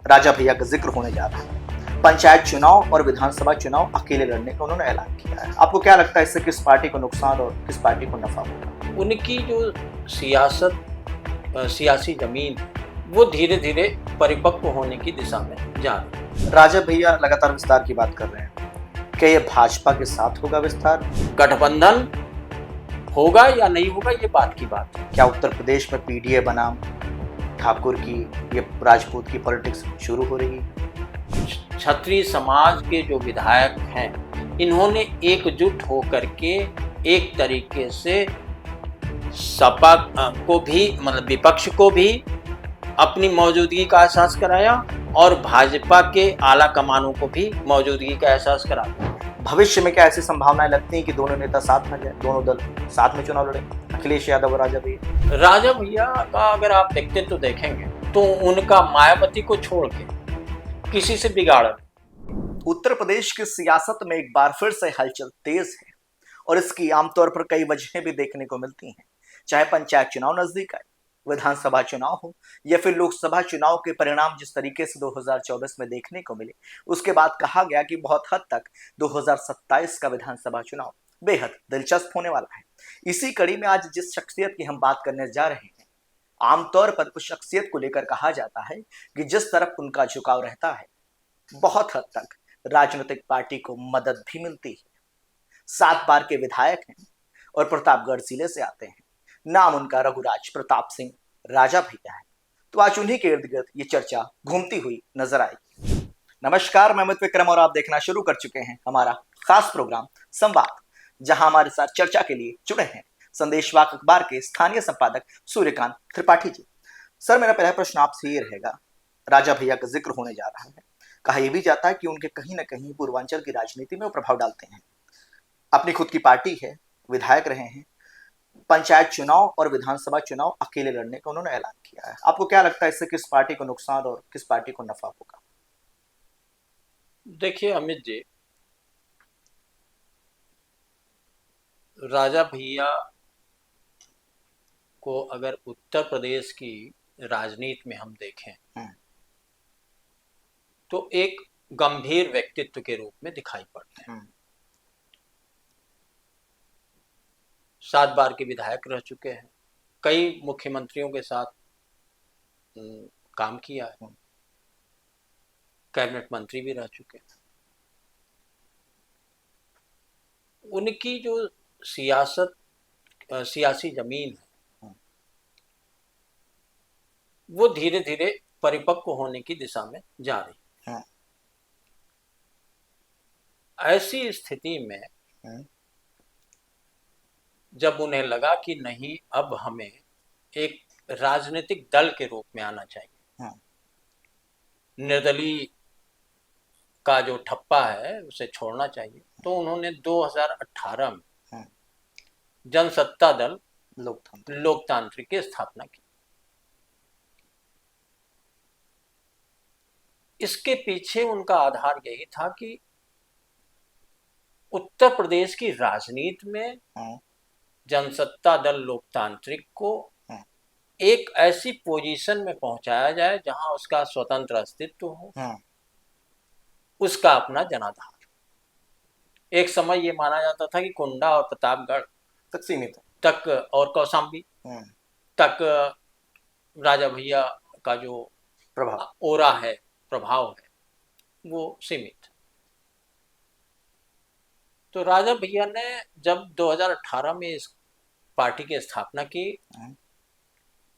राजा भैया का जिक्र होने जा रहा है। पंचायत चुनाव और विधानसभा चुनाव अकेले लड़ने का उन्होंने ऐलान किया है। आपको क्या लगता है इससे किस पार्टी को नुकसान और किस पार्टी को नफा होगा? उनकी जो सियासी जमीन है वो धीरे धीरे परिपक्व होने की दिशा में जा रही है। राजा भैया लगातार विस्तार की बात कर रहे हैं, क्या ये भाजपा के साथ होगा विस्तार? गठबंधन होगा या नहीं होगा ये बात की बात है। क्या उत्तर प्रदेश में पीडीए बनाम ठाकुर की, ये राजपूत की पॉलिटिक्स शुरू हो रही है? क्षत्रिय समाज के जो विधायक हैं इन्होंने एकजुट होकर के एक तरीके से सपा को भी मतलब विपक्ष को भी अपनी मौजूदगी का एहसास कराया और भाजपा के आला कमानों को भी मौजूदगी का एहसास कराया। भविष्य में क्या ऐसी संभावनाएं लगती हैं कि दोनों नेता साथ में जाए, दोनों दल साथ में चुनाव लड़े, अखिलेश यादव और राजा भैया? राजा भैया का अगर आप देखते तो देखेंगे तो उनका मायावती को छोड़ के किसी से बिगाड़ नहीं। उत्तर प्रदेश की सियासत में एक बार फिर से हलचल तेज है और इसकी आमतौर पर कई वजहें भी देखने को मिलती हैं। चाहे पंचायत चुनाव नजदीक आए, विधानसभा चुनाव हो या फिर लोकसभा चुनाव के परिणाम जिस तरीके से 2024 में देखने को मिले, उसके बाद कहा गया कि बहुत हद तक 2027 का विधानसभा चुनाव बेहद दिलचस्प होने वाला है। इसी कड़ी में आज जिस शख्सियत की हम बात करने जा रहे हैं, आमतौर पर उस शख्सियत को लेकर कहा जाता है कि जिस तरफ उनका झुकाव रहता है बहुत हद तक राजनीतिक पार्टी को मदद भी मिलती है। 7 बार के विधायक हैं और प्रतापगढ़ जिले से आते हैं। नाम उनका रघुराज प्रताप सिंह राजा भैया है। तो आज उन्हीं के इर्द गिर्द ये चर्चा घूमती हुई नजर आएगी। नमस्कार, मैं अमित विक्रम और आप देखना शुरू कर चुके हैं हमारा खास प्रोग्राम संवाद, जहां हमारे साथ चर्चा के लिए जुड़े हैं संदेशवाहक अखबार के स्थानीय संपादक सूर्यकांत त्रिपाठी जी। सर, मेरा पहला प्रश्न आपसे ये रहेगा, राजा भैया का जिक्र होने जा रहा है, कहा यह भी जाता है कि उनके कहीं ना कहीं पूर्वांचल की राजनीति में वो प्रभाव डालते हैं। अपनी खुद की पार्टी है, विधायक रहे हैं, पंचायत चुनाव और विधानसभा चुनाव अकेले लड़ने का उन्होंने ऐलान किया है। आपको क्या लगता है इससे किस पार्टी को नुकसान और किस पार्टी को नफा होगा? देखिए अमित जी, राजा भैया को अगर उत्तर प्रदेश की राजनीति में हम देखें तो एक गंभीर व्यक्तित्व के रूप में दिखाई पड़ते हैं। 7 बार के विधायक रह चुके हैं, कई मुख्यमंत्रियों के साथ काम किया है, कैबिनेट मंत्री भी रह चुके हैं। उनकी जो सियासी जमीन है वो धीरे धीरे परिपक्व होने की दिशा में जा रही है। ऐसी स्थिति में जब उन्हें लगा कि नहीं, अब हमें एक राजनीतिक दल के रूप में आना चाहिए, निर्दलीय का जो ठप्पा है उसे छोड़ना चाहिए, तो उन्होंने 2018 में जनसत्ता दल लोकतांत्रिक की स्थापना की। इसके पीछे उनका आधार यही था कि उत्तर प्रदेश की राजनीति में जनसत्ता दल लोकतांत्रिक को एक ऐसी पोजीशन में पहुंचाया जाए जहां उसका स्वतंत्र अस्तित्व हो, उसका अपना जनाधार। एक समय ये माना जाता था कि कुंडा और प्रतापगढ़ तक सीमित तक और कौशाम्बी तक राजा भैया का जो ओरा है, प्रभाव है, वो सीमित। तो राजा भैया ने जब 2018 में इस पार्टी की स्थापना की,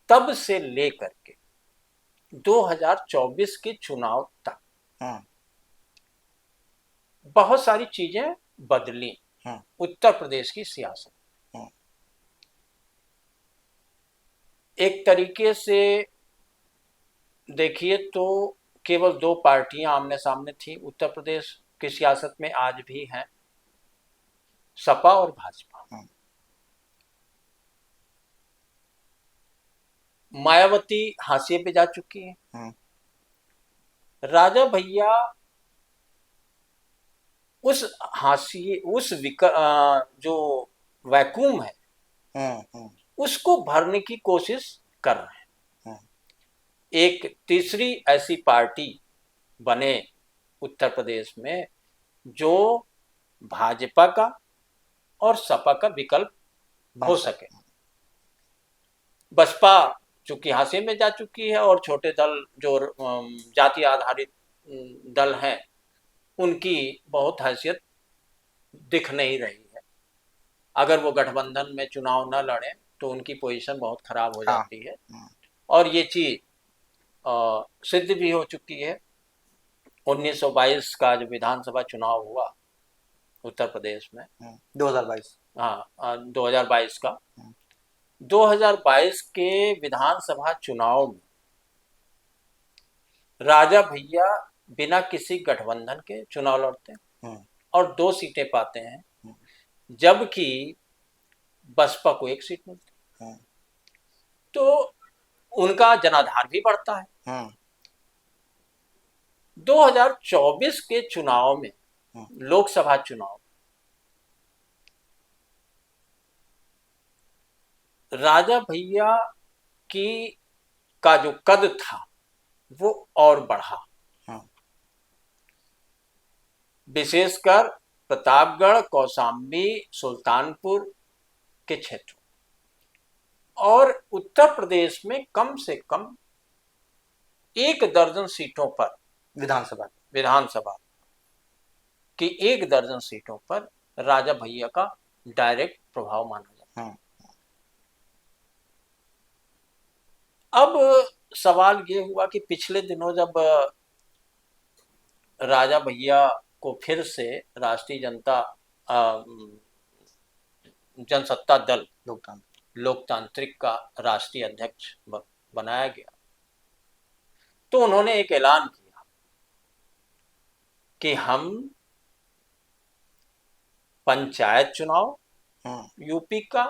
तब से लेकर के 2024 के चुनाव तक बहुत सारी चीजें बदली उत्तर प्रदेश की सियासत। एक तरीके से देखिए तो केवल 2 पार्टियां आमने सामने थी उत्तर प्रदेश की सियासत में, आज भी हैं, सपा और भाजपा। मायावती हाशिए पे जा चुकी है। राजा भैया उस हाशिए, जो वैक्यूम है उसको भरने की कोशिश कर रहे हैं। एक तीसरी ऐसी पार्टी बने उत्तर प्रदेश में जो भाजपा का और सपा का विकल्प हो सके। बसपा चूंकि हाशिए में जा चुकी है और छोटे दल जो जाति आधारित दल हैं उनकी बहुत हैसियत दिख नहीं रही है। अगर वो गठबंधन में चुनाव न लड़े तो उनकी पोजीशन बहुत खराब हो जाती है। और ये चीज सिद्ध भी हो चुकी है। 1922 का जो विधानसभा चुनाव हुआ उत्तर प्रदेश में 2022, हाँ 2022 का 2022 के विधानसभा चुनाव में राजा भैया बिना किसी गठबंधन के चुनाव लड़ते हैं और 2 सीटें पाते हैं, जबकि बसपा को 1 सीट मिलती है। तो उनका जनाधार भी बढ़ता है। 2024 के चुनाव में, लोकसभा चुनाव, राजा भैया का जो कद था वो और बढ़ा। विशेषकर प्रतापगढ़, कौशाम्बी, सुल्तानपुर के क्षेत्र और उत्तर प्रदेश में कम से कम 1 दर्जन सीटों पर विधानसभा की 1 दर्जन सीटों पर राजा भैया का डायरेक्ट प्रभाव माना जाता है। अब सवाल ये हुआ कि पिछले दिनों जब राजा भैया को फिर से राष्ट्रीय जनसत्ता दल लोकतांत्रिक का राष्ट्रीय अध्यक्ष बनाया गया, तो उन्होंने एक ऐलान किया कि हम पंचायत चुनाव यूपी का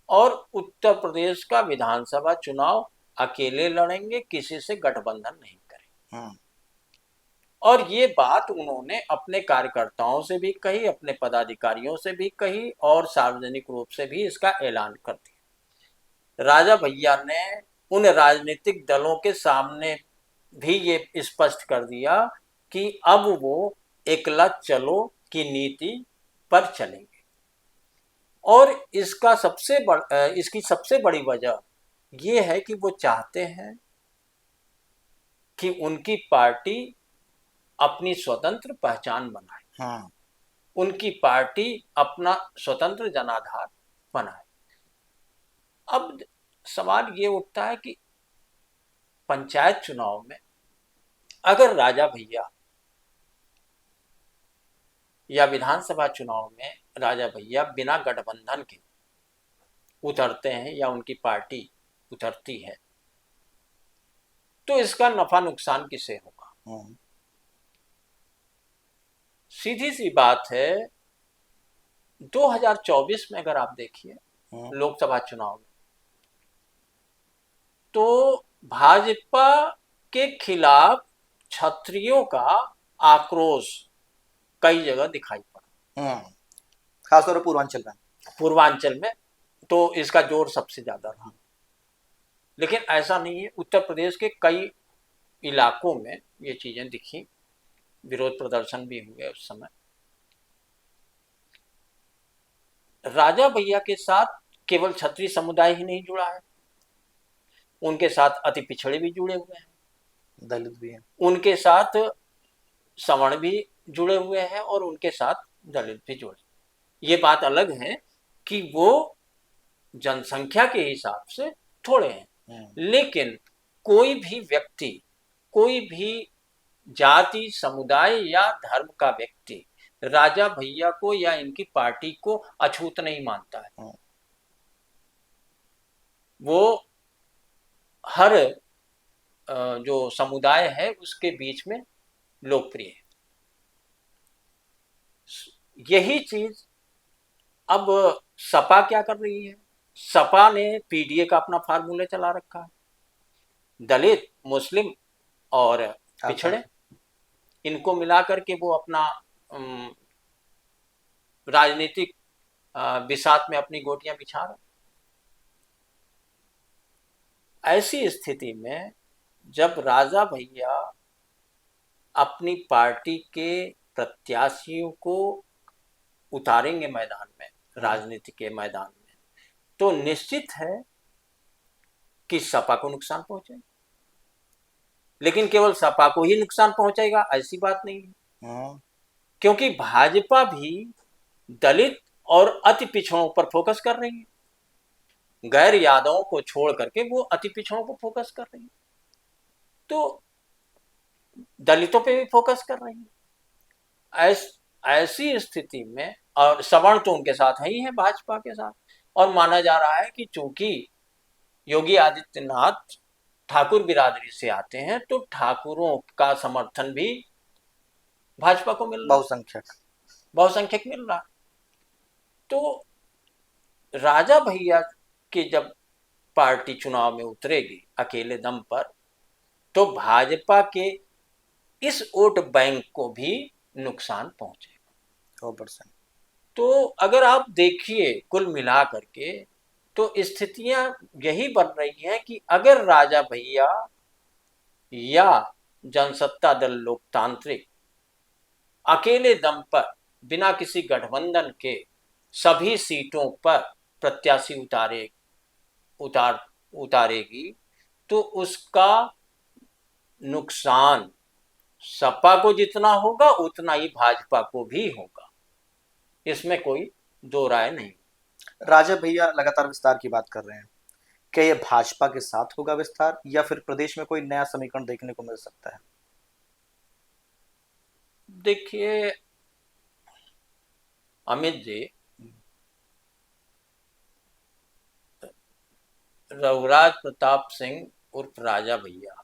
और उत्तर प्रदेश का विधानसभा चुनाव अकेले लड़ेंगे, किसी से गठबंधन नहीं करेंगे। और ये बात उन्होंने अपने कार्यकर्ताओं से भी कही, अपने पदाधिकारियों से भी कही और सार्वजनिक रूप से भी इसका ऐलान कर दिया। राजा भैया ने उन राजनीतिक दलों के सामने भी ये स्पष्ट कर दिया कि अब वो एकला चलो की नीति पर चलेंगे। और इसकी सबसे बड़ी वजह ये है कि वो चाहते हैं कि उनकी पार्टी अपनी स्वतंत्र पहचान बनाए, उनकी पार्टी अपना स्वतंत्र जनाधार बनाए। अब सवाल ये उठता है कि पंचायत चुनाव में अगर राजा भैया या विधानसभा चुनाव में राजा भैया बिना गठबंधन के उतरते हैं या उनकी पार्टी उतरती है, तो इसका नफा नुकसान किसे होगा? सीधी सी बात है, 2024 में अगर आप देखिए लोकसभा चुनाव में, तो भाजपा के खिलाफ क्षत्रियों का आक्रोश कई जगह दिखाई पड़ा, खासतौर पर पूर्वांचल में तो इसका जोर सबसे ज्यादा रहा। लेकिन ऐसा नहीं है, उत्तर प्रदेश के कई इलाकों में ये चीजें दिखी, विरोध प्रदर्शन भी हुए उस समय। राजा भैया के साथ केवल क्षत्रिय समुदाय ही नहीं जुड़ा है, उनके साथ अति पिछड़े भी जुड़े हुए हैं, दलित भी हैं, उनके साथ सवर्ण भी जुड़े हुए हैं और उनके साथ दलित भी जुड़े। ये बात अलग है कि वो जनसंख्या के हिसाब से थोड़े हैं, लेकिन कोई भी व्यक्ति, कोई भी जाति, समुदाय या धर्म का व्यक्ति राजा भैया को या इनकी पार्टी को अछूत नहीं मानता है। वो हर जो समुदाय है उसके बीच में लोकप्रिय है। यही चीज अब सपा क्या कर रही है? सपा ने पीडीए का अपना फार्मूला चला रखा है, दलित, मुस्लिम और पिछड़े, इनको मिलाकर के वो अपना राजनीतिक बिसात में अपनी गोटियां बिछा रहे। ऐसी स्थिति में जब राजा भैया अपनी पार्टी के प्रत्याशियों को उतारेंगे मैदान में, राजनीति के मैदान में, तो निश्चित है कि सपा को नुकसान पहुंचेगा। लेकिन केवल सपा को ही नुकसान पहुंचेगा ऐसी बात नहीं है, क्योंकि भाजपा भी दलित और अति पिछड़ों पर फोकस कर रही है। गैर यादवों को छोड़ करके वो अति पिछड़ों पर फोकस कर रही है, तो दलितों पे भी फोकस कर रही है। ऐसी स्थिति में, और सवर्ण तो उनके साथ ही है, भाजपा के साथ, और माना जा रहा है कि चूंकि योगी आदित्यनाथ ठाकुर बिरादरी से आते हैं तो ठाकुरों का समर्थन भी भाजपा को मिल रहा, बहुसंख्यक मिल रहा। तो राजा भैया की जब पार्टी चुनाव में उतरेगी अकेले दम पर, तो भाजपा के इस वोट बैंक को भी नुकसान पहुंचेगा 100%। तो अगर आप देखिए कुल मिला करके, तो स्थितियां यही बन रही हैं कि अगर राजा भैया या जनसत्ता दल लोकतांत्रिक अकेले दम पर बिना किसी गठबंधन के सभी सीटों पर प्रत्याशी उतारेगी, तो उसका नुकसान सपा को जितना होगा उतना ही भाजपा को भी होगा, इसमें कोई दो राय नहीं। राजा भैया लगातार विस्तार की बात कर रहे हैं, क्या ये भाजपा के साथ होगा विस्तार, या फिर प्रदेश में कोई नया समीकरण देखने को मिल सकता है? देखिए अमित जी, रघुराज प्रताप सिंह उर्फ राजा भैया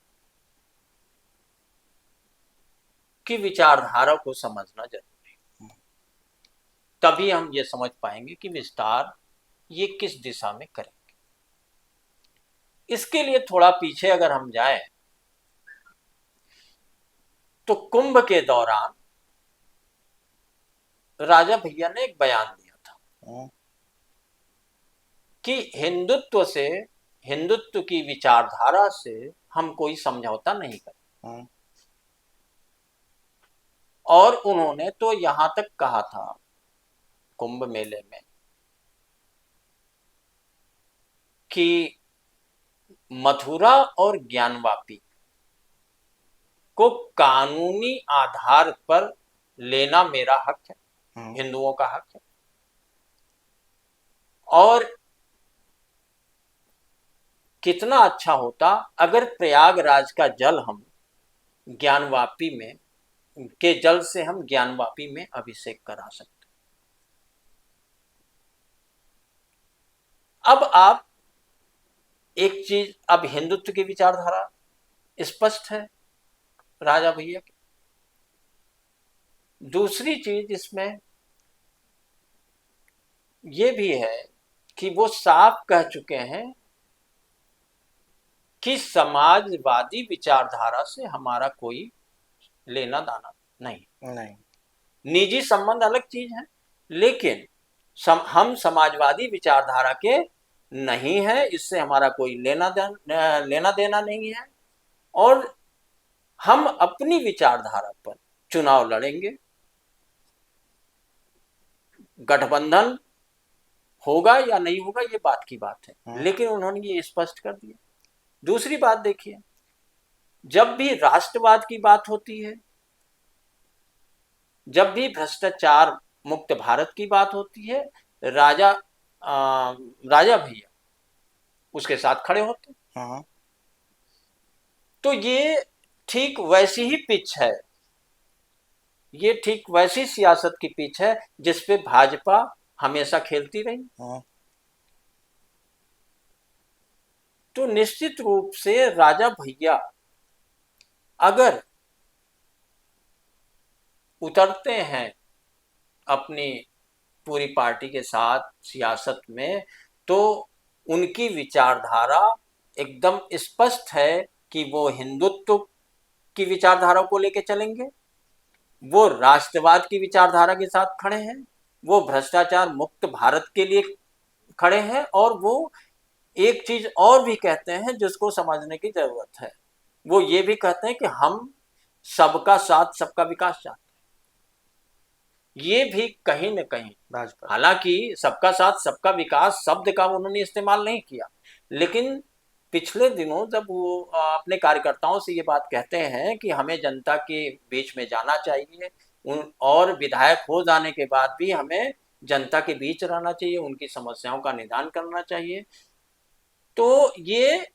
की विचारधारा को समझना जरूरी है, तभी हम ये समझ पाएंगे कि विस्तार ये किस दिशा में करेंगे। इसके लिए थोड़ा पीछे अगर हम जाएं, तो कुंभ के दौरान राजा भैया ने एक बयान दिया था कि हिंदुत्व की विचारधारा से हम कोई समझौता नहीं करें। और उन्होंने तो यहां तक कहा था कुंभ मेले में कि मथुरा और ज्ञानवापी को कानूनी आधार पर लेना मेरा हक है, हिंदुओं का हक है। और कितना अच्छा होता अगर प्रयागराज का जल हम ज्ञानवापी में के जल से हम ज्ञानवापी में अभिषेक करा सकते। अब आप एक चीज, अब हिंदुत्व की विचारधारा स्पष्ट है राजा भैया की। दूसरी चीज इसमें यह भी है कि वो साफ कह चुके हैं कि समाजवादी विचारधारा से हमारा कोई लेना दाना नहीं। निजी संबंध अलग चीज है, लेकिन हम समाजवादी विचारधारा के नहीं है, इससे हमारा कोई लेना देना नहीं है, और हम अपनी विचारधारा पर चुनाव लड़ेंगे। गठबंधन होगा या नहीं होगा ये बात की बात है, लेकिन उन्होंने ये स्पष्ट कर दिया। दूसरी बात देखिए, जब भी राष्ट्रवाद की बात होती है, जब भी भ्रष्टाचार मुक्त भारत की बात होती है, राजा भैया उसके साथ खड़े होते। तो ये ठीक वैसी ही पिच है, ये ठीक वैसी सियासत की पिच है जिस पे भाजपा हमेशा खेलती रही। तो निश्चित रूप से राजा भैया अगर उतरते हैं अपनी पूरी पार्टी के साथ सियासत में, तो उनकी विचारधारा एकदम स्पष्ट है कि वो हिंदुत्व की विचारधारा को लेकर चलेंगे, वो राष्ट्रवाद की विचारधारा के साथ खड़े हैं, वो भ्रष्टाचार मुक्त भारत के लिए खड़े हैं, और वो एक चीज और भी कहते हैं जिसको समझने की जरूरत है वो ये भी कहते हैं कि हम सबका साथ सबका विकास चाहते हैं। ये भी कहीं न कहीं, भाजपा हालांकि सबका साथ सबका विकास शब्द का उन्होंने इस्तेमाल नहीं किया, लेकिन पिछले दिनों जब वो अपने कार्यकर्ताओं से ये बात कहते हैं कि हमें जनता के बीच में जाना चाहिए, और विधायक हो जाने के बाद भी हमें जनता के बीच रहना चाहिए, उनकी समस्याओं का निदान करना चाहिए, तो ये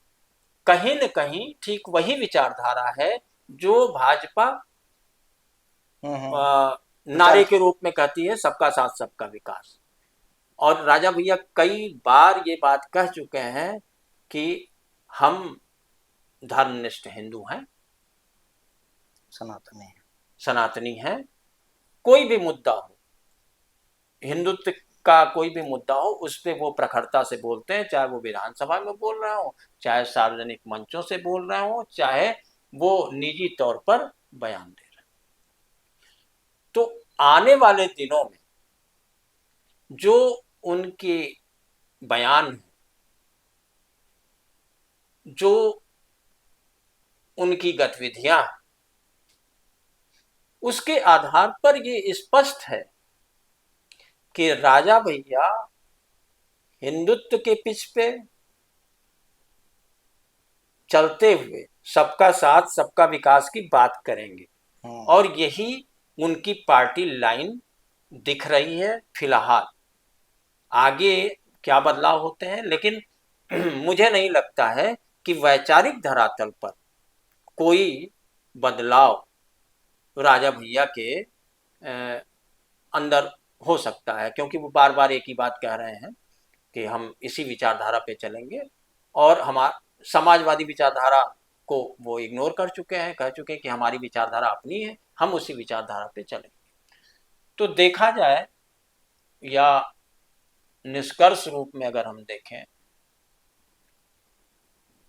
कहीं न कहीं ठीक वही विचारधारा है जो भाजपा नारे के रूप में कहती है, सबका साथ सबका विकास। और राजा भैया कई बार ये बात कह चुके हैं कि हम धर्मनिष्ठ हिंदू हैं, सनातनी हैं। कोई भी मुद्दा हो, हिंदुत्व का कोई भी मुद्दा हो, उस पर वो प्रखरता से बोलते हैं, चाहे वो विधानसभा में बोल रहे हो, चाहे सार्वजनिक मंचों से बोल रहे हो, चाहे वो निजी तौर पर बयान दे रहे हो। तो आने वाले दिनों में जो उनके बयान हैं, जो उनकी गतिविधियां हैं, उसके आधार पर ये स्पष्ट है कि राजा भैया हिंदुत्व के पिच पे चलते हुए सबका साथ सबका विकास की बात करेंगे, और यही उनकी पार्टी लाइन दिख रही है फिलहाल। आगे क्या बदलाव होते हैं, लेकिन मुझे नहीं लगता है कि वैचारिक धरातल पर कोई बदलाव राजा भैया के अंदर हो सकता है, क्योंकि वो बार बार एक ही बात कह रहे हैं कि हम इसी विचारधारा पे चलेंगे, और हमारा समाजवादी विचारधारा को वो इग्नोर कर चुके हैं, कह चुके हैं कि हमारी विचारधारा अपनी है, हम उसी विचारधारा पे चलेंगे। तो देखा जाए, या निष्कर्ष रूप में अगर हम देखें,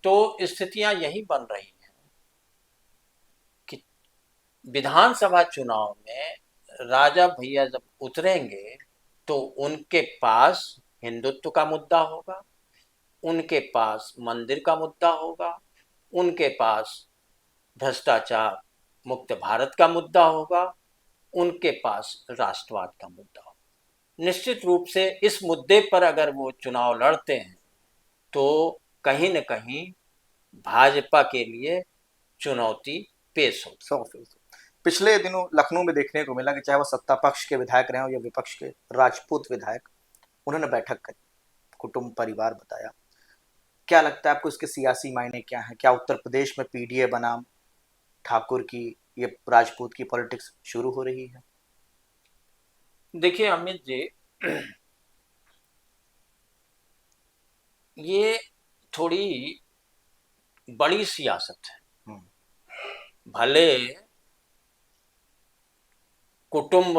तो स्थितियां यही बन रही हैं कि विधानसभा चुनाव में राजा भैया जब उतरेंगे तो उनके पास हिंदुत्व का मुद्दा होगा, उनके पास मंदिर का मुद्दा होगा, उनके पास भ्रष्टाचार मुक्त भारत का मुद्दा होगा, उनके पास राष्ट्रवाद का मुद्दा होगा। निश्चित रूप से इस मुद्दे पर अगर वो चुनाव लड़ते हैं तो कहीं न कहीं भाजपा के लिए चुनौती पेश होती। पिछले दिनों लखनऊ में देखने को मिला कि चाहे वो सत्ता पक्ष के विधायक रहे हो या विपक्ष के, राजपूत विधायक, उन्होंने बैठक करी, कुटुंब परिवार बताया। क्या लगता है आपको इसके सियासी मायने क्या हैं? क्या उत्तर प्रदेश में पीडीए बनाम ठाकुर की, ये राजपूत की पॉलिटिक्स शुरू हो रही है? देखिए अमित जी, ये थोड़ी बड़ी सियासत है। भले कुटुंब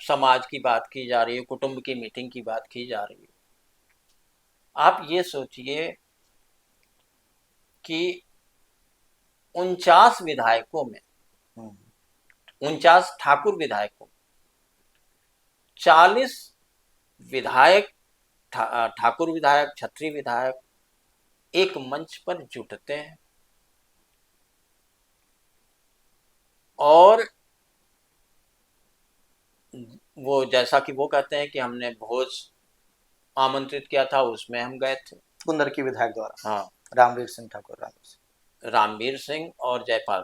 समाज की बात की जा रही है, कुटुंब की मीटिंग की बात की जा रही है, आप ये सोचिए कि 49 विधायकों में, 49 ठाकुर विधायकों, 40 विधायक, ठाकुर विधायक, छत्री विधायक एक मंच पर जुटते हैं और वो, जैसा कि वो कहते हैं कि हमने भोज आमंत्रित किया था, उसमें हम गए थे, कुंदर की विधायक द्वारा। हाँ, रामवीर सिंह ठाकुर, रामवीर सिंह और जयपाल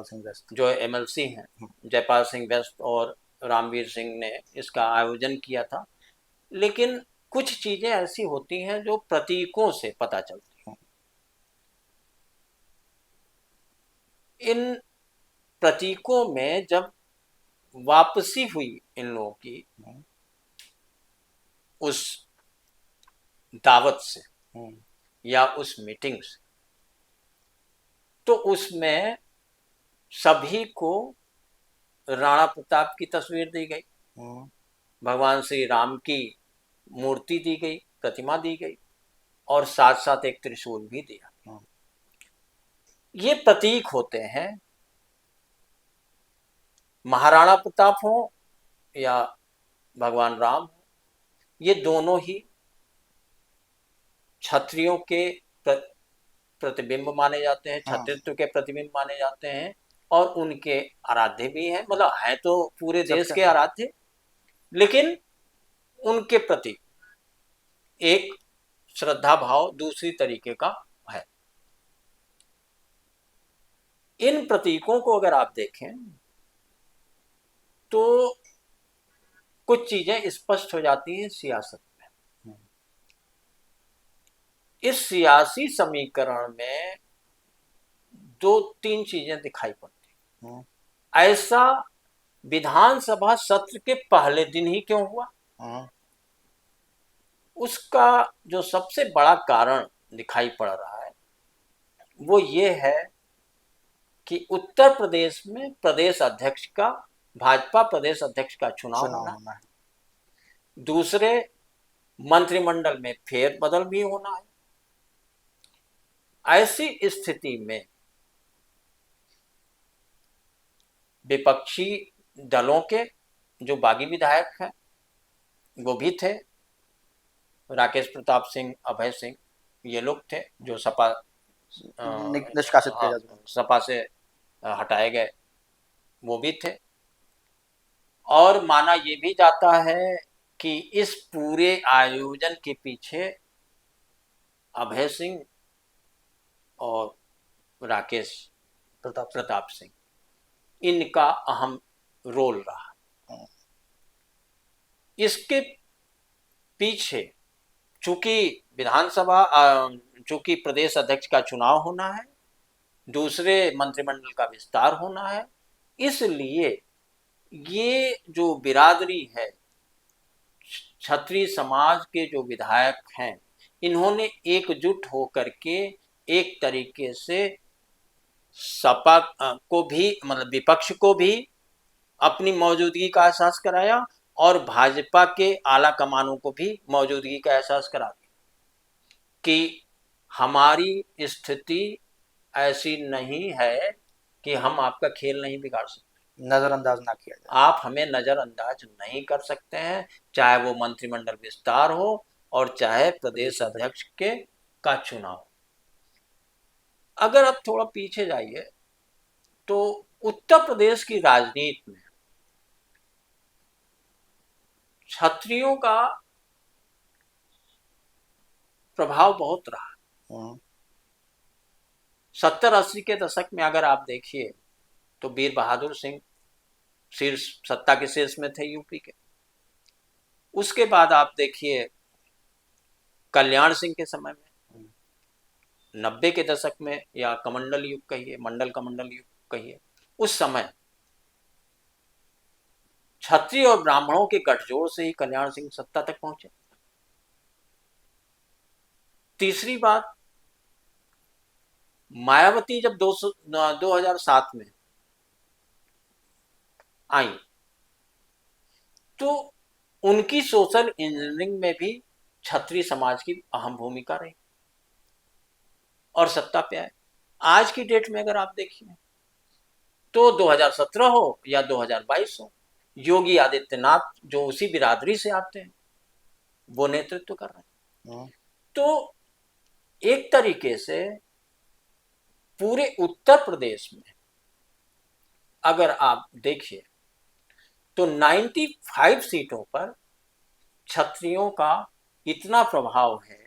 सिंह वेस्ट जो एमएलसी हैं, जयपाल सिंह वेस्ट और रामवीर सिंह ने इसका आयोजन किया था। लेकिन कुछ चीजें ऐसी होती हैं जो प्रतीकों से पता चलती हैं। इन प्रतीकों में जब वापसी हुई इन लोगों की उस दावत से या उस मीटिंग से, तो उसमें सभी को राणा प्रताप की तस्वीर दी गई, भगवान श्री राम की मूर्ति दी गई, प्रतिमा दी गई, और साथ साथ एक त्रिशूल भी दिया। ये प्रतीक होते हैं। महाराणा प्रताप हो या भगवान राम हो, ये दोनों ही क्षत्रियों के प्रतिबिंब माने जाते हैं, हाँ। छत्रित्व के प्रतिबिंब माने जाते हैं और उनके आराध्य भी हैं, मतलब हैं तो पूरे देश के आराध्य, लेकिन उनके प्रति एक श्रद्धा भाव दूसरी तरीके का है। इन प्रतीकों को अगर आप देखें तो कुछ चीजें स्पष्ट हो जाती हैं सियासत में। इस सियासी समीकरण में दो तीन चीजें दिखाई पड़ती हैं। ऐसा विधानसभा सत्र के पहले दिन ही क्यों हुआ? उसका जो सबसे बड़ा कारण दिखाई पड़ रहा है वो ये है कि उत्तर प्रदेश में प्रदेश अध्यक्ष का, भाजपा प्रदेश अध्यक्ष का चुनाव होना है। दूसरे, मंत्रिमंडल में फेरबदल भी होना है। ऐसी स्थिति में विपक्षी दलों के जो बागी विधायक हैं वो भी थे, राकेश प्रताप सिंह, अभय सिंह, ये लोग थे जो सपा निष्कासित किया जा चुका, सपा से हटाए गए, वो भी थे। और माना ये भी जाता है कि इस पूरे आयोजन के पीछे अभय सिंह और राकेश प्रताप सिंह, इनका अहम रोल रहा। इसके पीछे चूंकि विधानसभा, चूंकि प्रदेश अध्यक्ष का चुनाव होना है, दूसरे मंत्रिमंडल का विस्तार होना है, इसलिए ये जो बिरादरी है, क्षत्रिय समाज के जो विधायक हैं, इन्होंने एकजुट होकर के एक तरीके से सपा को भी, मतलब विपक्ष को भी अपनी मौजूदगी का एहसास कराया और भाजपा के आला कमानों को भी मौजूदगी का एहसास करा दिया कि हमारी स्थिति ऐसी नहीं है कि हम आपका खेल नहीं बिगाड़ सकते, नजरअंदाज ना किया जाए, आप हमें नजरअंदाज नहीं कर सकते हैं, चाहे वो मंत्रिमंडल विस्तार हो और चाहे प्रदेश अध्यक्ष के का चुनाव। अगर आप थोड़ा पीछे जाइए तो उत्तर प्रदेश की राजनीति में क्षत्रियों का प्रभाव बहुत रहा। 70-80 के दशक में अगर आप देखिए तो वीर बहादुर सिंह शीर्ष, सत्ता के शीर्ष में थे यूपी के। उसके बाद आप देखिए कल्याण सिंह के समय में, 90 के दशक में, या कमंडल युग कहिए, मंडल कमंडल युग कहिए, उस समय क्षत्रिय और ब्राह्मणों के गठजोड़ से ही कल्याण सिंह सत्ता तक पहुंचे। तीसरी बात, मायावती जब 2007 में आई तो उनकी सोशल इंजीनियरिंग में भी क्षत्रिय समाज की अहम भूमिका रही और सत्ता पे आए। आज की डेट में अगर आप देखिए तो 2017 हो या 2022 हो, योगी आदित्यनाथ जो उसी बिरादरी से आते हैं वो नेतृत्व कर रहे हैं। तो एक तरीके से पूरे उत्तर प्रदेश में अगर आप देखिए तो 95 सीटों पर क्षत्रियों का इतना प्रभाव है,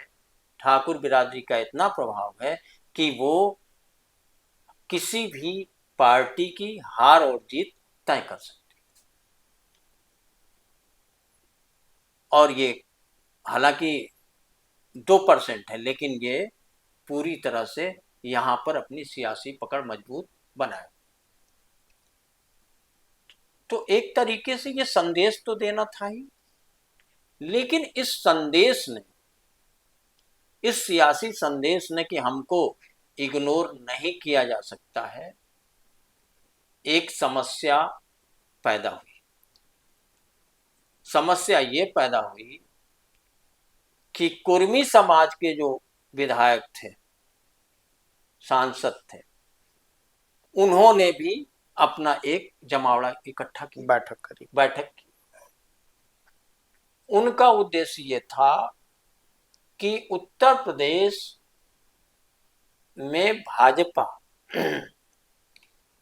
ठाकुर बिरादरी का इतना प्रभाव है कि वो किसी भी पार्टी की हार और जीत तय कर सकते। और ये हालांकि 2% है, लेकिन ये पूरी तरह से यहां पर अपनी सियासी पकड़ मजबूत बनाए। तो एक तरीके से ये संदेश तो देना था ही, लेकिन इस संदेश ने, इस सियासी संदेश ने कि हमको इग्नोर नहीं किया जा सकता है, एक समस्या पैदा हुई। समस्या ये पैदा हुई कि कुर्मी समाज के जो विधायक थे, सांसद थे, उन्होंने भी अपना एक जमावड़ा इकट्ठा किया, बैठक की। उनका उद्देश्य ये था कि उत्तर प्रदेश में भाजपा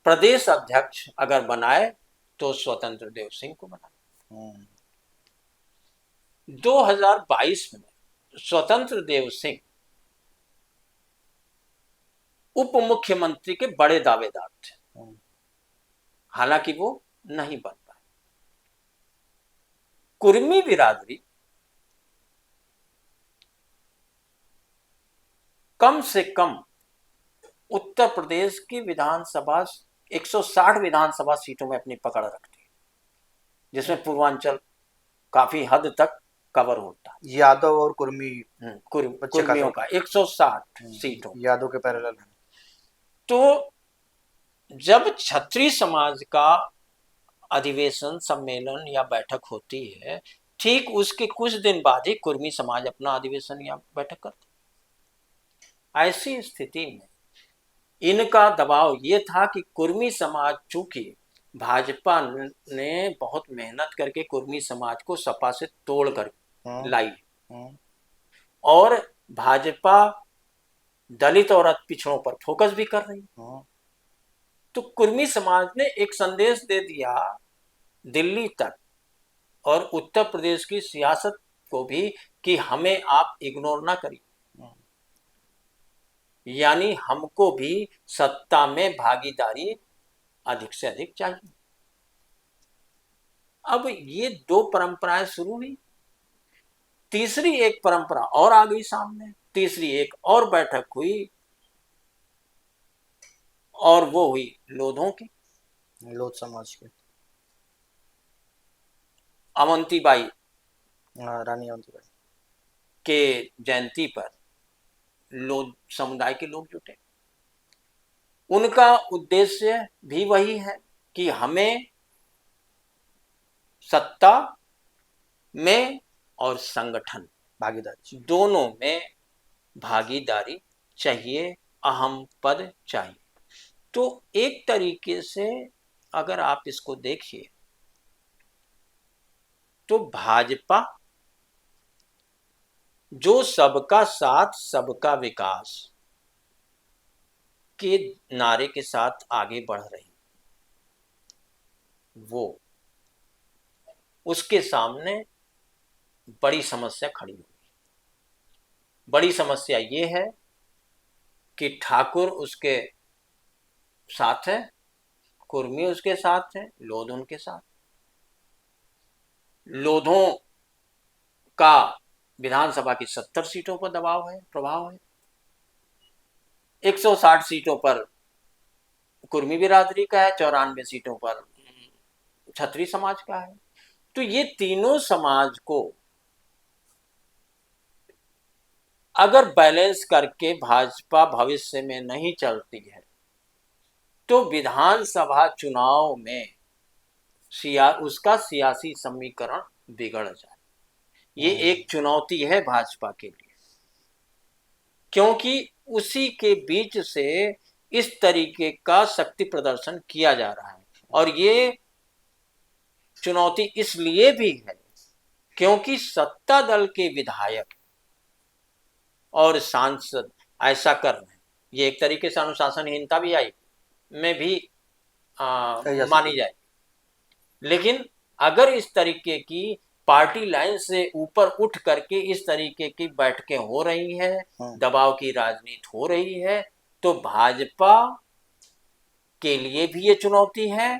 प्रदेश अध्यक्ष अगर बनाए तो स्वतंत्र देव सिंह को बनाए। 2022 में स्वतंत्र देव सिंह उप मुख्यमंत्री के बड़े दावेदार थे, हालांकि वो नहीं बन पाए। कुर्मी बिरादरी कम से कम उत्तर प्रदेश की विधानसभा 160 विधानसभा सीटों में अपनी पकड़ रखती है, जिसमें पूर्वांचल काफी हद तक कवर होता है। यादव और कुर्मी कुर्मियों का 160 सीटों, यादव के पैरेलल है। तो जब क्षत्रिय समाज का अधिवेशन, सम्मेलन या बैठक होती है, ठीक उसके कुछ दिन बाद ही कुर्मी समाज अपना अधिवेशन या बैठक करता। ऐसी स्थिति में इनका दबाव ये था कि कुर्मी समाज, चूंकि भाजपा ने बहुत मेहनत करके कुर्मी समाज को सपा से तोड़ कर लाई, और भाजपा दलित और पिछड़ों पर फोकस भी कर रही, तो कुर्मी समाज ने एक संदेश दे दिया दिल्ली तक और उत्तर प्रदेश की सियासत को भी कि हमें आप इग्नोर ना करिए, यानी हमको भी सत्ता में भागीदारी अधिक से अधिक चाहिए। अब ये दो परंपराएं शुरू हुई, तीसरी एक परंपरा और आ गई सामने, तीसरी एक और बैठक हुई, और वो हुई लोधों की, लोध समाज के, अवंतीबाई, रानी अवंतीबाई के जयंती पर लोध समुदाय के लोग जुटे। उनका उद्देश्य भी वही है कि हमें सत्ता में और संगठन भागीदारी दोनों में भागीदारी चाहिए, अहम पद चाहिए। तो एक तरीके से अगर आप इसको देखिए तो भाजपा जो सबका साथ सबका विकास के नारे के साथ आगे बढ़ रही, वो उसके सामने बड़ी समस्या खड़ी हुई। बड़ी समस्या ये है कि ठाकुर उसके साथ है, कुर्मी उसके साथ है, लोध उनके साथ। लोधों का विधानसभा की 70 सीटों पर दबाव है, प्रभाव है। 160 सीटों पर कुर्मी बिरादरी का है, 94 सीटों पर क्षत्रिय समाज का है। तो ये तीनों समाज को अगर बैलेंस करके भाजपा भविष्य में नहीं चलती है तो विधानसभा चुनाव में उसका सियासी समीकरण बिगड़ जाए। ये एक चुनौती है भाजपा के लिए, क्योंकि उसी के बीच से इस तरीके का शक्ति प्रदर्शन किया जा रहा है। और ये चुनौती इसलिए भी है क्योंकि सत्ता दल के विधायक और सांसद ऐसा कर रहे हैं। ये एक तरीके से अनुशासनहीनता भी आई में भी मानी जाए, लेकिन अगर इस तरीके की पार्टी लाइन से ऊपर उठ करके इस तरीके की बैठकें हो रही हैं, दबाव की राजनीति हो रही है, तो भाजपा के लिए भी ये चुनौती है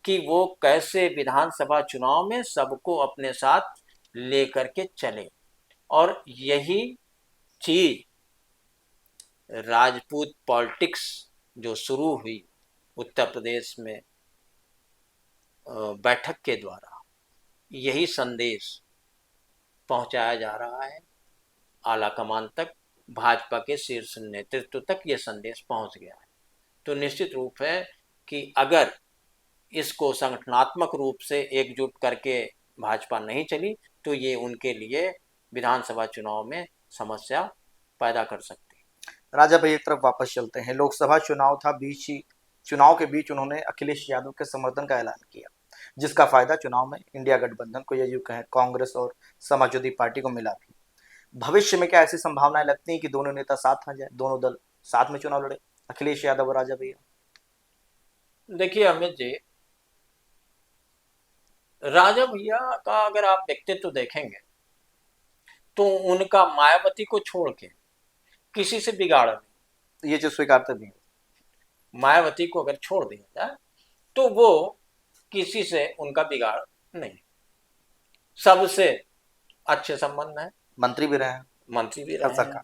कि वो कैसे विधानसभा चुनाव में सबको अपने साथ लेकर के चले। और यही चीज राजपूत पॉलिटिक्स जो शुरू हुई उत्तर प्रदेश में बैठक के द्वारा, यही संदेश पहुंचाया जा रहा है आला कमान तक, भाजपा के शीर्ष नेतृत्व तक ये संदेश पहुंच गया है। तो निश्चित रूप है कि अगर इसको संगठनात्मक रूप से एकजुट करके भाजपा नहीं चली तो ये उनके लिए विधानसभा चुनाव में समस्या पैदा कर सकती है। राजा भाई एक तरफ वापस चलते हैं। लोकसभा चुनाव था, चुनाव के बीच उन्होंने अखिलेश यादव के समर्थन का ऐलान किया, जिसका फायदा चुनाव में इंडिया गठबंधन को, या यूं कहें कांग्रेस और समाजवादी पार्टी को मिला भी। भविष्य में क्या ऐसी संभावनाएं लगती हैं कि दोनों नेता साथ आ जाए, दोनों दल साथ में चुनाव लड़े अखिलेश यादव और राजा भैया। देखिए अमित जी, राजा भैया का अगर आप व्यक्तित्व देखेंगे तो उनका मायावती को छोड़ के किसी से बिगाड़ नहीं। ये चीज स्वीकारते भी हैं। मायावती को अगर छोड़ दिया जाए तो वो किसी से उनका बिगाड़ नहीं, सबसे अच्छे संबंध है, मंत्री भी रहे हैं, मंत्री भी हर रहे हैं। सरकार।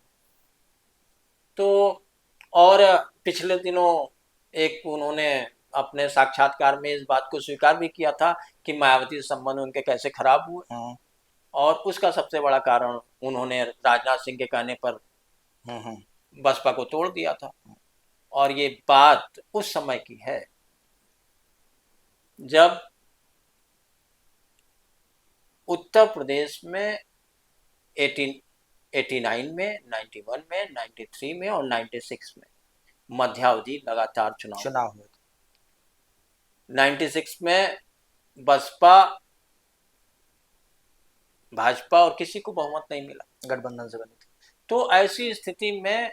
तो और पिछले दिनों एक उन्होंने अपने साक्षात्कार में इस बात को स्वीकार भी किया था कि मायावती से संबंध उनके कैसे खराब हुए, और उसका सबसे बड़ा कारण उन्होंने राजनाथ सिंह के कहने पर बसपा को तोड़ दिया था। और ये बात उस समय की है जब उत्तर प्रदेश में 89 में, 91 में, 93 में और 96 में मध्यावधि लगातार चुनाव हुए थे। 96 में बसपा भाजपा और किसी को बहुमत नहीं मिला, गठबंधन से बनी थी। तो ऐसी स्थिति में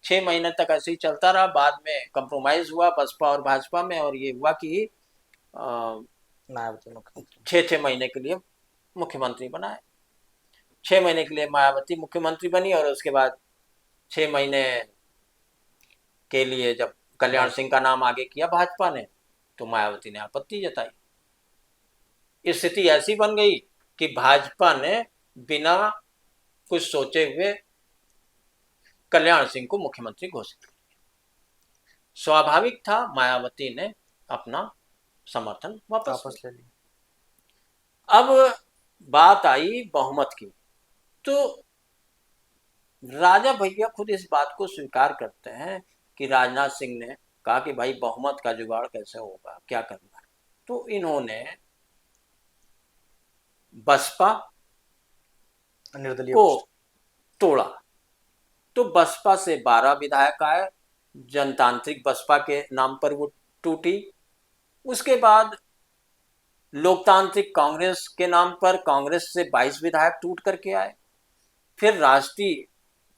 6 महीने तक ऐसे ही चलता रहा। बाद में कंप्रोमाइज हुआ बसपा और भाजपा में, और ये हुआ कि मायावती मुख्यमंत्री 6 महीने के लिए मुख्यमंत्री बनाए। 6 महीने के लिए मायावती मुख्यमंत्री बनी, और उसके बाद 6 महीने के लिए जब कल्याण सिंह का नाम आगे किया भाजपा ने, तो मायावती ने आपत्ति जताई। स्थिति ऐसी बन गई कि भाजपा ने बिना कुछ सोचे हुए कल्याण सिंह को मुख्यमंत्री घोषित कर दिया। स्वाभाविक था मायावती ने अपना समर्थन वापस ले लिया। अब बात आई बहुमत की, तो राजा भैया खुद इस बात को स्वीकार करते हैं कि राजनाथ सिंह ने कहा कि भाई बहुमत का जुगाड़ कैसे होगा, क्या करना है। तो इन्होंने बसपा निर्दलीय को तोड़ा, तो बसपा से 12 विधायक आए, जनतांत्रिक बसपा के नाम पर वो टूटी। उसके बाद लोकतांत्रिक कांग्रेस के नाम पर कांग्रेस से 22 विधायक टूट करके आए। फिर राष्ट्रीय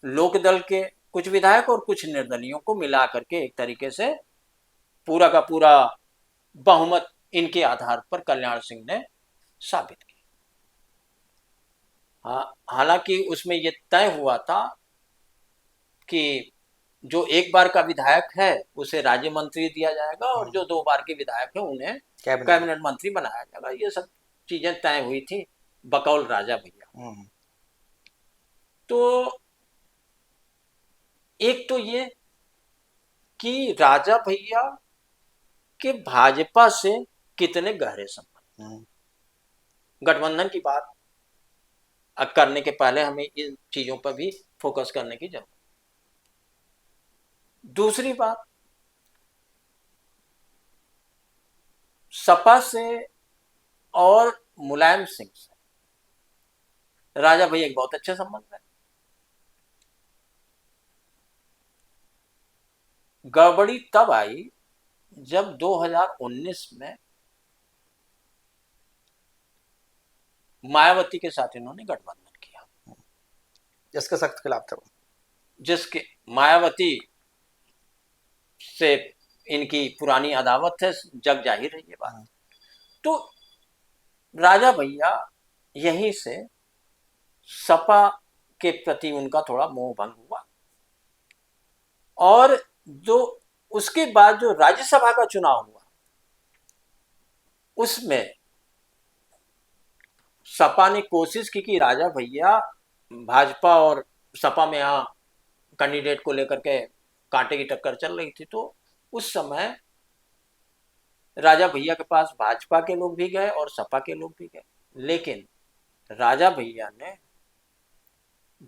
लोकदल के कुछ विधायक और कुछ निर्दलियों को मिला करके एक तरीके से पूरा का पूरा बहुमत इनके आधार पर कल्याण सिंह ने साबित किया। हालांकि उसमें यह तय हुआ था कि जो एक बार का विधायक है उसे राज्य मंत्री दिया जाएगा, और जो 2 बार के विधायक है उन्हें कैबिनेट मंत्री बनाया जाएगा। ये सब चीजें तय हुई थी बकौल राजा भैया। तो एक तो ये कि राजा भैया के भाजपा से कितने गहरे संबंध। गठबंधन की बात करने के पहले हमें इन चीजों पर भी फोकस करने की जरूरत। दूसरी बात, सपा से और मुलायम सिंह से राजा भैया एक बहुत अच्छे संबंध है। गड़बड़ी तब आई जब 2019 में मायावती के साथ इन्होंने गठबंधन किया, जिसके सख्त खिलाफ थे वो, जिसके मायावती से इनकी पुरानी अदावत है, जग जाहिर है ये बात। तो राजा भैया यहीं से सपा के प्रति उनका थोड़ा मोह भंग हुआ, और जो उसके बाद जो राज्यसभा का चुनाव हुआ उसमें सपा ने कोशिश की कि राजा भैया, भाजपा और सपा में यहाँ कैंडिडेट को लेकर के कांटे की टक्कर चल रही थी, तो उस समय राजा भैया के पास भाजपा के लोग भी गए और सपा के लोग भी गए, लेकिन राजा भैया ने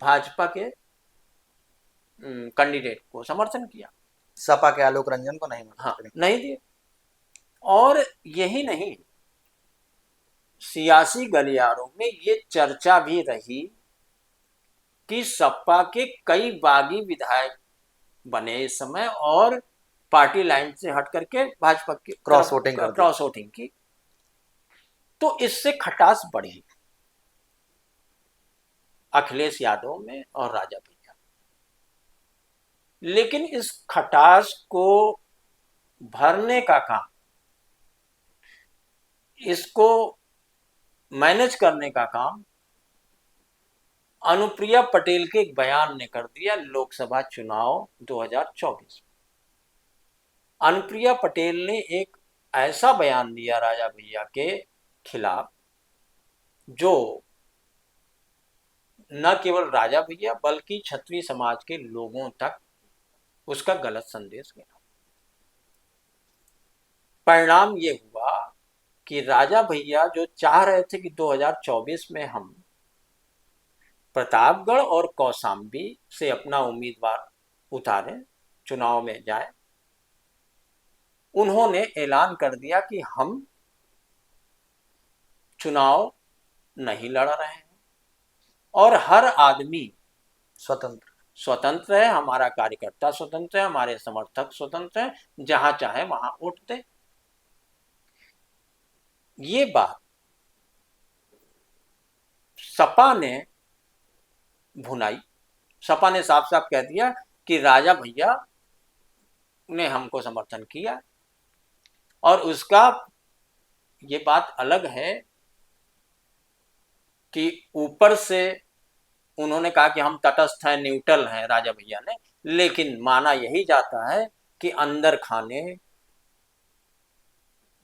भाजपा के कैंडिडेट को समर्थन किया, सपा के आलोक रंजन को नहीं। हाँ, नहीं दिए। और यही नहीं, सियासी गलियारों में ये चर्चा भी रही कि सपा के कई बागी विधायक बने इस समय और पार्टी लाइन से हट करके भाजपा की क्रॉस वोटिंग की, तो इससे खटास बढ़ी अखिलेश यादव में और राजा भैया। लेकिन इस खटास को भरने का काम, इसको मैनेज करने का काम अनुप्रिया पटेल के एक बयान ने कर दिया लोकसभा चुनाव 2024 में। अनुप्रिया पटेल ने एक ऐसा बयान दिया राजा भैया के खिलाफ जो न केवल राजा भैया बल्कि क्षत्रिय समाज के लोगों तक उसका गलत संदेश गया। परिणाम ये हुआ कि राजा भैया जो चाह रहे थे कि 2024 में हम प्रतापगढ़ और कौशाम्बी से अपना उम्मीदवार उतारें, चुनाव में जाएं, उन्होंने ऐलान कर दिया कि हम चुनाव नहीं लड़ रहे हैं और हर आदमी स्वतंत्र है, हमारा कार्यकर्ता स्वतंत्र है, हमारे समर्थक स्वतंत्र है, जहां चाहे वहां वोट दे। ये बात सपा ने भुनाई। सपा ने साफ साफ कह दिया कि राजा भैया ने हमको समर्थन किया, और उसका ये बात अलग है कि ऊपर से उन्होंने कहा कि हम तटस्थ हैं, न्यूट्रल हैं राजा भैया ने, लेकिन माना यही जाता है कि अंदर खाने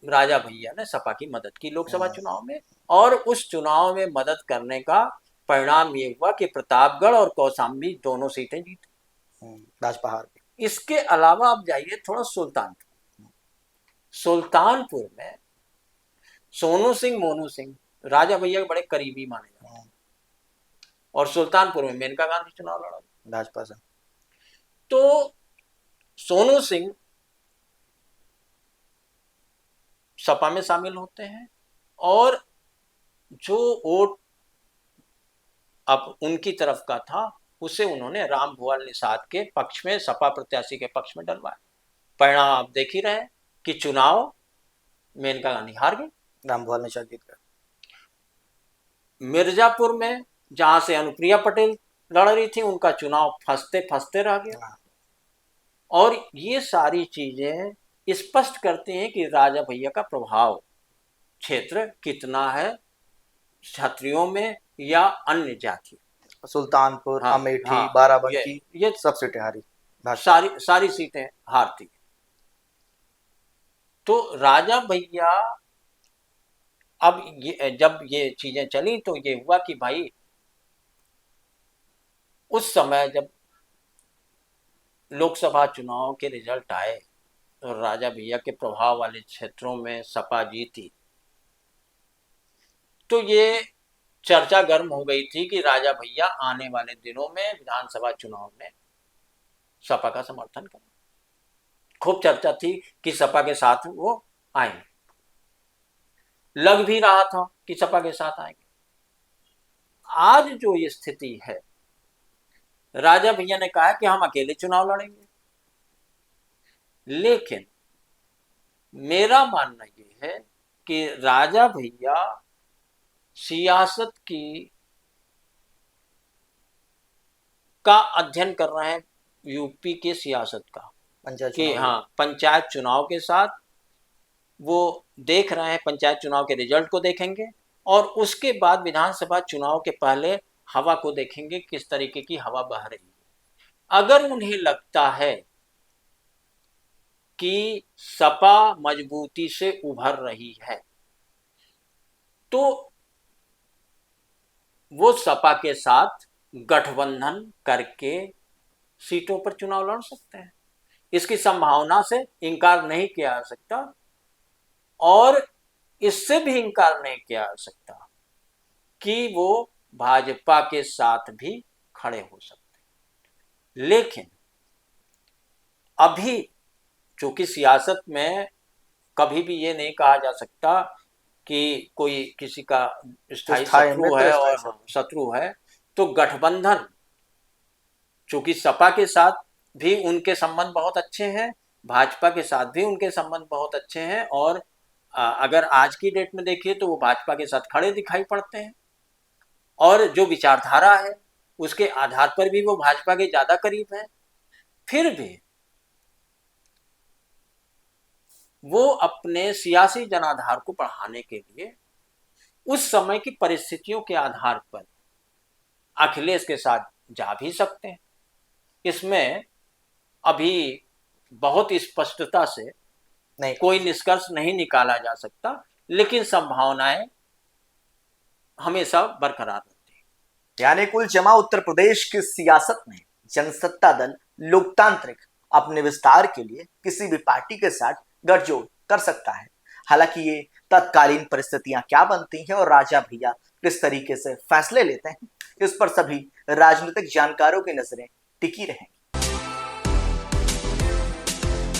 राजा भैया ने सपा की मदद की लोकसभा चुनाव में, और उस चुनाव में मदद करने का परिणाम ये हुआ कि प्रतापगढ़ और कौशाम्बी दोनों सीटें जीती, राजपहाड़। इसके अलावा आप जाइए थोड़ा सुल्तानपुर में सोनू सिंह, मोनू सिंह राजा भैया के बड़े करीबी माने जाते हैं, और सुल्तानपुर में मेनका गांधी चुनाव लड़ा भाजपा से। तो सोनू सिंह सपा में शामिल होते हैं, और जो वोट अब उनकी तरफ का था उसे उन्होंने राम भुआल निषाद के पक्ष में, सपा प्रत्याशी के पक्ष में डलवाया। परिणाम आप देख ही रहे कि चुनाव मेनका गांधी हार गई, राम भुआल निषाद जीत गए। मिर्जापुर में जहां से अनुप्रिया पटेल लड़ रही थी, उनका चुनाव फंसते फंसते रह गया। और ये सारी चीजें स्पष्ट करते हैं कि राजा भैया का प्रभाव क्षेत्र कितना है क्षत्रियों में या अन्य जाति। सुल्तानपुर, अमेठी, बाराबंकी, ये सब सीटें हारी, सारी सीटें हारती। तो राजा भैया अब जब ये चीजें चली तो ये हुआ कि भाई उस समय जब लोकसभा चुनाव के रिजल्ट आए तो राजा भैया के प्रभाव वाले क्षेत्रों में सपा जीती, तो ये चर्चा गर्म हो गई थी कि राजा भैया आने वाले दिनों में विधानसभा चुनाव में सपा का समर्थन करें। खूब चर्चा थी कि सपा के साथ वो आएंगे, लग भी रहा था कि सपा के साथ आएंगे। आज जो ये स्थिति है, राजा भैया ने कहा कि हम अकेले चुनाव लड़ेंगे, लेकिन मेरा मानना ये है कि राजा भैया सियासत का अध्ययन कर रहे हैं, यूपी के सियासत का, कि हाँ पंचायत चुनाव के साथ वो देख रहे हैं, पंचायत चुनाव के रिजल्ट को देखेंगे और उसके बाद विधानसभा चुनाव के पहले हवा को देखेंगे, किस तरीके की हवा बह रही है। अगर उन्हें लगता है कि सपा मजबूती से उभर रही है तो वो सपा के साथ गठबंधन करके सीटों पर चुनाव लड़ सकते हैं। इसकी संभावना से इनकार नहीं किया जा सकता, और इससे भी इनकार नहीं किया जा सकता कि वो भाजपा के साथ भी खड़े हो सकते हैं। लेकिन अभी चूंकि सियासत में कभी भी ये नहीं कहा जा सकता कि कोई किसी का स्थायी शत्रु है और शत्रु है, तो गठबंधन, चूंकि सपा के साथ भी उनके संबंध बहुत अच्छे हैं, भाजपा के साथ भी उनके संबंध बहुत अच्छे हैं, और अगर आज की डेट में देखिए तो वो भाजपा के साथ खड़े दिखाई पड़ते हैं, और जो विचारधारा है उसके आधार पर भी वो भाजपा के ज्यादा करीब है। फिर भी वो अपने सियासी जनाधार को बढ़ाने के लिए उस समय की परिस्थितियों के आधार पर अखिलेश के साथ जा भी सकते हैं। इसमें अभी बहुत स्पष्टता से नहीं, कोई निष्कर्ष नहीं निकाला जा सकता, लेकिन संभावनाएं हमेशा बरकरार रहती हैं। यानी कुल जमा उत्तर प्रदेश की सियासत में जनसत्ता दल लोकतांत्रिक अपने विस्तार के लिए किसी भी पार्टी के साथ गठजोड़ कर सकता है। हालांकि ये तत्कालीन परिस्थितियां क्या बनती हैं और राजा भैया किस तरीके से फैसले लेते हैं, इस पर सभी राजनीतिक जानकारों की नजरें टिकी रहेंगी।